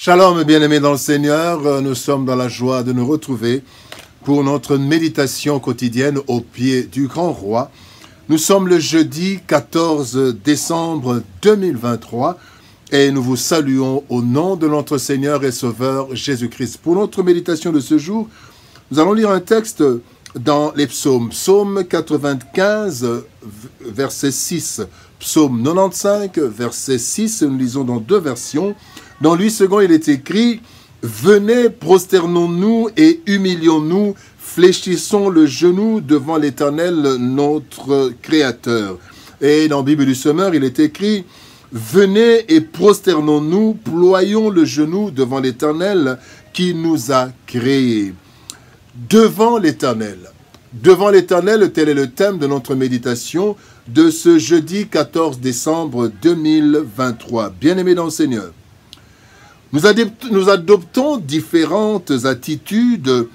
Shalom, bien-aimés dans le Seigneur, nous sommes dans la joie de nous retrouver pour notre méditation quotidienne au pied du Grand Roi. Nous sommes le jeudi 14 décembre 2023 et nous vous saluons au nom de notre Seigneur et Sauveur Jésus-Christ. Pour notre méditation de ce jour, nous allons lire un texte dans les psaumes. Psaume 95, verset 6. Psaume 95, verset 6, nous lisons dans deux versions. Dans lui second, il est écrit « Venez, prosternons-nous et humilions-nous, fléchissons le genou devant l'Éternel, notre Créateur. » Et dans Bible du Semeur, il est écrit « Venez et prosternons-nous, ployons le genou devant l'Éternel qui nous a créés. » Devant l'Éternel. Devant l'Éternel, tel est le thème de notre méditation de ce jeudi 14 décembre 2023. Bien-aimés dans le Seigneur, nous adoptons différentes attitudes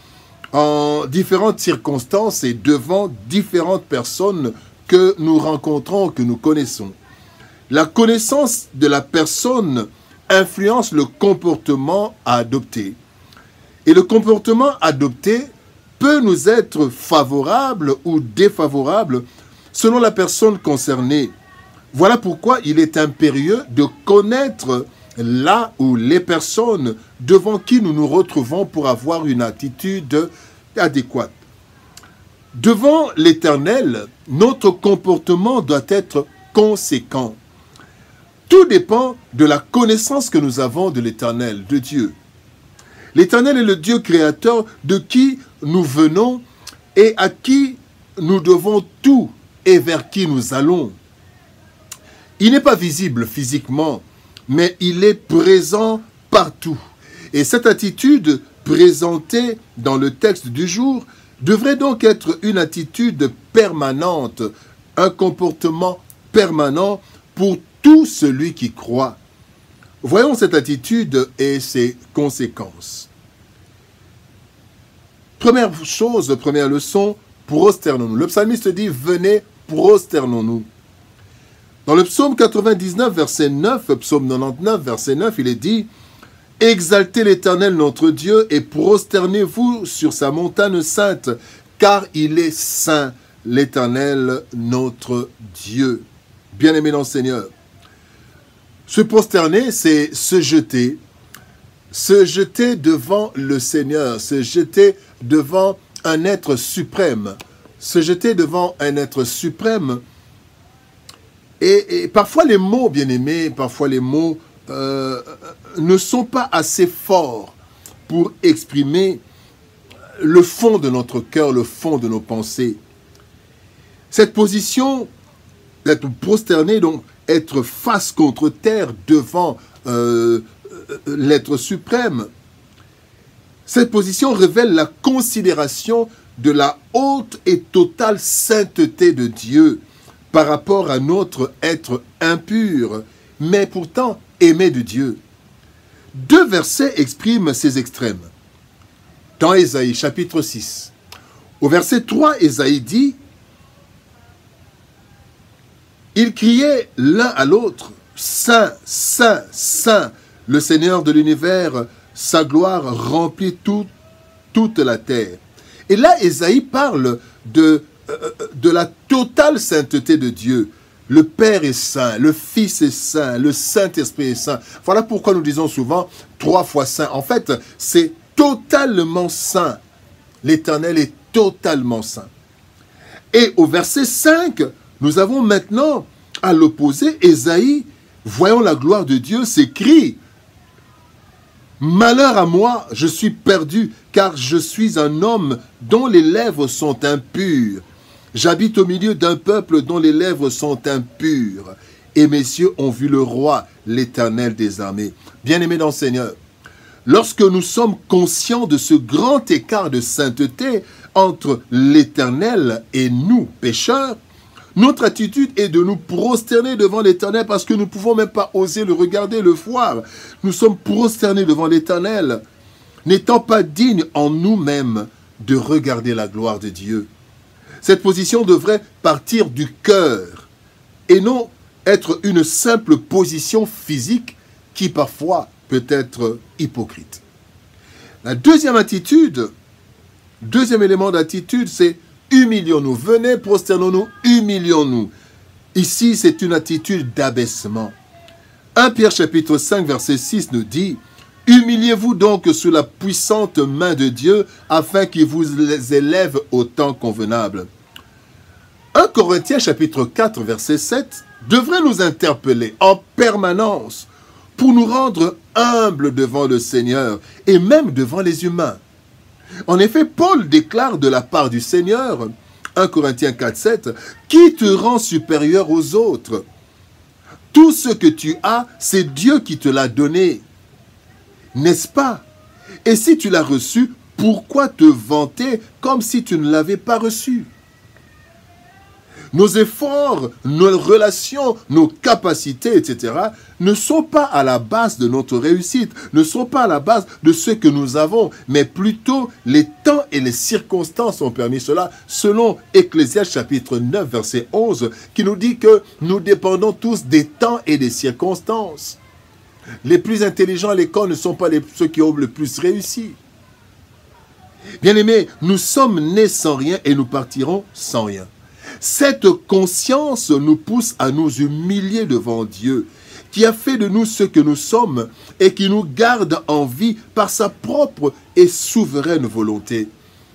en différentes circonstances et devant différentes personnes que nous rencontrons, que nous connaissons. La connaissance de la personne influence le comportement à adopter. Et le comportement adopté peut nous être favorable ou défavorable selon la personne concernée. Voilà pourquoi il est impérieux de connaître là où les personnes devant qui nous nous retrouvons pour avoir une attitude adéquate. Devant l'Éternel, notre comportement doit être conséquent. Tout dépend de la connaissance que nous avons de l'Éternel, de Dieu. L'Éternel est le Dieu créateur de qui nous venons et à qui nous devons tout et vers qui nous allons. Il n'est pas visible physiquement, mais il est présent partout. Et cette attitude présentée dans le texte du jour devrait donc être une attitude permanente, un comportement permanent pour tout celui qui croit. Voyons cette attitude et ses conséquences. Première chose, première leçon, prosternons-nous. Le psalmiste dit « Venez, prosternons-nous ». Dans le psaume 99, verset 9, psaume 99, verset 9, il est dit « Exaltez l'Éternel notre Dieu et prosternez-vous sur sa montagne sainte, car il est saint, l'Éternel notre Dieu. » Bien-aimés dans le Seigneur, se prosterner, c'est se jeter devant le Seigneur, se jeter devant un être suprême, se jeter devant un être suprême. Et parfois les mots, bien-aimés, parfois les mots ne sont pas assez forts pour exprimer le fond de notre cœur, le fond de nos pensées. Cette position d'être prosterné, donc être face contre terre devant l'être suprême, cette position révèle la considération de la haute et totale sainteté de Dieu par rapport à notre être impur, mais pourtant aimé de Dieu. Deux versets expriment ces extrêmes. Dans Ésaïe, chapitre 6, au verset 3, Ésaïe dit « Ils criaient l'un à l'autre, « Saint, Saint, Saint, le Seigneur de l'univers, sa gloire remplit toute la terre. » Et là, Ésaïe parle de la totale sainteté de Dieu. Le Père est saint, le Fils est saint, le Saint-Esprit est saint. Voilà pourquoi nous disons souvent 3 fois saint. En fait, c'est totalement saint. L'Éternel est totalement saint. Et au verset 5, nous avons maintenant, à l'opposé, Ésaïe, voyant la gloire de Dieu, s'écrie « Malheur à moi, je suis perdu, car je suis un homme dont les lèvres sont impures. J'habite au milieu d'un peuple dont les lèvres sont impures. Et mes yeux ont vu le roi, l'Éternel des armées. » Bien-aimés dans le Seigneur, lorsque nous sommes conscients de ce grand écart de sainteté entre l'Éternel et nous, pécheurs, notre attitude est de nous prosterner devant l'Éternel parce que nous ne pouvons même pas oser le regarder, le voir. Nous sommes prosternés devant l'Éternel, n'étant pas dignes en nous-mêmes de regarder la gloire de Dieu. Cette position devrait partir du cœur et non être une simple position physique qui parfois peut être hypocrite. La deuxième attitude, deuxième élément d'attitude, c'est humilions-nous. Venez, prosternons-nous, humilions-nous. Ici, c'est une attitude d'abaissement. 1 Pierre chapitre 5, verset 6 nous dit « Humiliez-vous donc sous la puissante main de Dieu, afin qu'il vous élève au temps convenable. » 1 Corinthiens chapitre 4, verset 7 devrait nous interpeller en permanence pour nous rendre humbles devant le Seigneur et même devant les humains. En effet, Paul déclare de la part du Seigneur, 1 Corinthiens 4, 7, « Qui te rend supérieur aux autres ? Tout ce que tu as, c'est Dieu qui te l'a donné. N'est-ce pas? Et si tu l'as reçu, pourquoi te vanter comme si tu ne l'avais pas reçu? » Nos efforts, nos relations, nos capacités, etc. ne sont pas à la base de notre réussite, ne sont pas à la base de ce que nous avons, mais plutôt les temps et les circonstances ont permis cela, selon Ecclésiaste chapitre 9, verset 11, qui nous dit que nous dépendons tous des temps et des circonstances. Les plus intelligents à l'école ne sont pas ceux qui ont le plus réussi. Bien-aimés, nous sommes nés sans rien et nous partirons sans rien. Cette conscience nous pousse à nous humilier devant Dieu, qui a fait de nous ce que nous sommes et qui nous garde en vie par sa propre et souveraine volonté.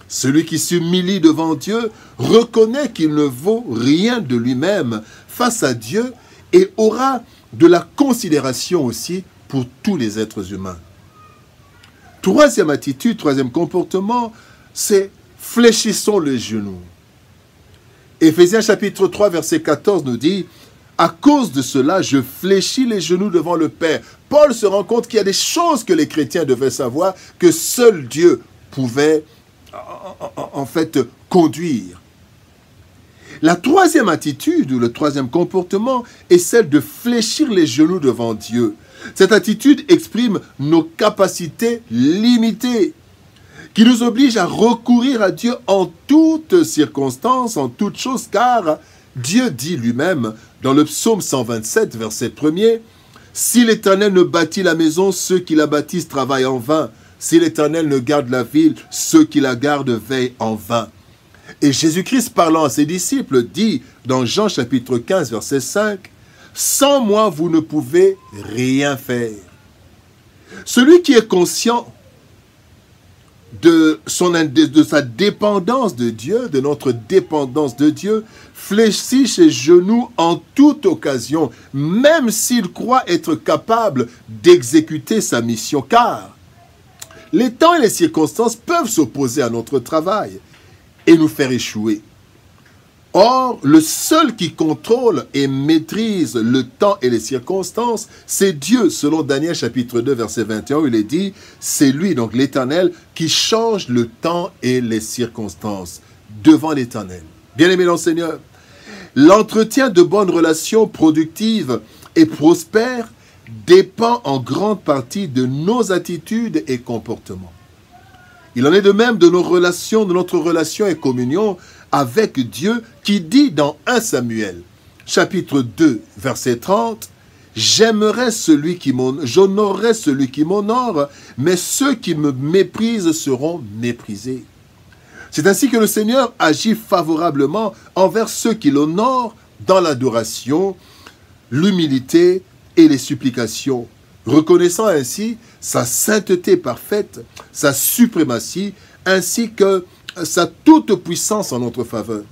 Celui qui s'humilie devant Dieu reconnaît qu'il ne vaut rien de lui-même face à Dieu et aura de la considération aussi pour tous les êtres humains. Troisième attitude, troisième comportement, c'est fléchissons les genoux. Éphésiens chapitre 3, verset 14 nous dit « À cause de cela, je fléchis les genoux devant le Père. » Paul se rend compte qu'il y a des choses que les chrétiens devaient savoir, que seul Dieu pouvait en fait conduire. La troisième attitude, ou le troisième comportement, est celle de fléchir les genoux devant Dieu. Cette attitude exprime nos capacités limitées, qui nous oblige à recourir à Dieu en toutes circonstances, en toutes choses, car Dieu dit lui-même dans le psaume 127, verset 1er, « Si l'Éternel ne bâtit la maison, ceux qui la bâtissent travaillent en vain. Si l'Éternel ne garde la ville, ceux qui la gardent veillent en vain. » Et Jésus-Christ, parlant à ses disciples, dit dans Jean chapitre 15, verset 5, « Sans moi, vous ne pouvez rien faire. » Celui qui est conscient de sa dépendance de Dieu, de notre dépendance de Dieu, fléchit ses genoux en toute occasion, même s'il croit être capable d'exécuter sa mission, car les temps et les circonstances peuvent s'opposer à notre travail et nous faire échouer. Or, le seul qui contrôle et maîtrise le temps et les circonstances, c'est Dieu, selon Daniel chapitre 2, verset 21, où il est dit, c'est lui, donc l'Éternel, qui change le temps et les circonstances devant l'Éternel. Bien-aimés dans le Seigneur, l'entretien de bonnes relations productives et prospères dépend en grande partie de nos attitudes et comportements. Il en est de même de nos relations, de notre relation et communion avec Dieu, qui dit dans 1 Samuel, chapitre 2, verset 30, « J'honorerai celui qui m'honore, mais ceux qui me méprisent seront méprisés. » C'est ainsi que le Seigneur agit favorablement envers ceux qui l'honorent dans l'adoration, l'humilité et les supplications, reconnaissant ainsi sa sainteté parfaite, sa suprématie, ainsi que sa toute puissance en notre faveur.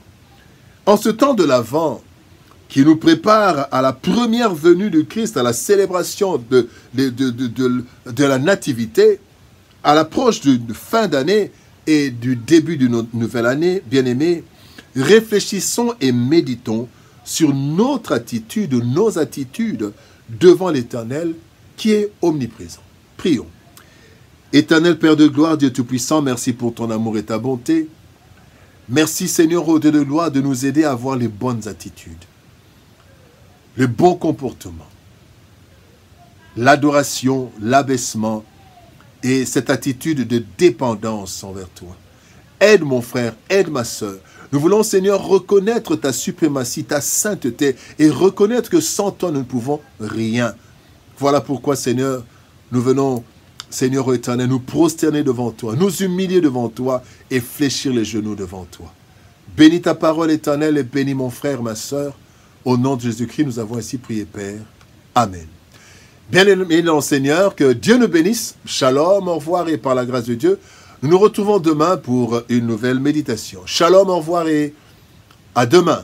En ce temps de l'Avent, qui nous prépare à la première venue du Christ, à la célébration de la Nativité, à l'approche d'une fin d'année et du début d'une nouvelle année, bien-aimés, réfléchissons et méditons sur notre attitude, nos attitudes devant l'Éternel qui est omniprésent. Prions. Éternel Père de gloire, Dieu Tout-Puissant, merci pour ton amour et ta bonté. Merci Seigneur, au Dieu de gloire, de nous aider à avoir les bonnes attitudes, le bon comportement, l'adoration, l'abaissement et cette attitude de dépendance envers toi. Aide mon frère, aide ma sœur. Nous voulons Seigneur reconnaître ta suprématie, ta sainteté et reconnaître que sans toi nous ne pouvons rien. Voilà pourquoi Seigneur, nous venons, Seigneur éternel, nous prosterner devant toi, nous humilier devant toi et fléchir les genoux devant toi. Bénis ta parole éternelle et bénis mon frère, ma sœur. Au nom de Jésus-Christ, nous avons ainsi prié, Père. Amen. Bien-aimés dans le Seigneur, que Dieu nous bénisse. Shalom, au revoir et par la grâce de Dieu, nous nous retrouvons demain pour une nouvelle méditation. Shalom, au revoir et à demain.